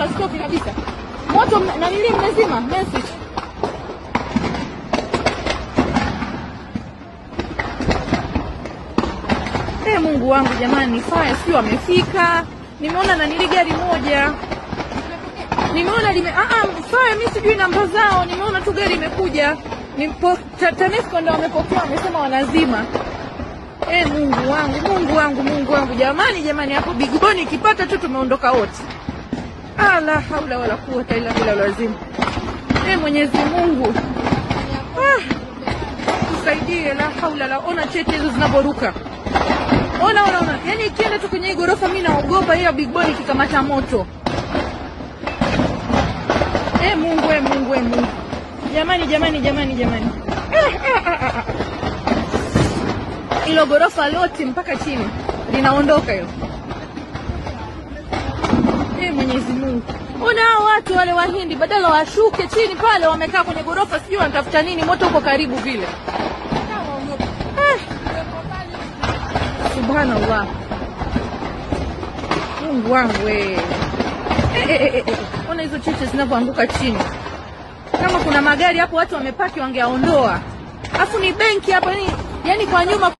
wala stoki kabisa. Moto na nili mmezima message. Mungu wangu jamani, fire sio amefika. Nimeona na nili gari moja. Nimeona fire mimi sijui namba zao. Nimeona tu gari imekuja. TANESCO ndio wamepokea, wamesema wanazima. Mungu wangu, Mungu wangu, Mungu wangu jamani hapo Bigoni ikipata tu tumeondoka wote. La haula wala quwwata illa billah lazima. Mwenyezi Mungu. Tusaidie, la haula la. Ona chete hizo zinavoruka. Ona. Yaani ikienda tu kwenye gorofa mimi naogopa hiyo Bigoni ikikamata moto. Mungu. Jamani. Ilo gorofa lote mpaka chini linaondoka hilo. Mwenyezi Mungu. Ona watu wale Wahindi badala washuke chini pale wamekaa kwenye gorofa sijui wanatafuta nini, moto uko karibu vile. Subhanallah. Mungu wangu wewe. Ona hizo cheche zinavyoanguka chini. Kama kuna magari hapo watu wamepaki wangeaondoa. Afu ni benki hapa yani kwa nyuma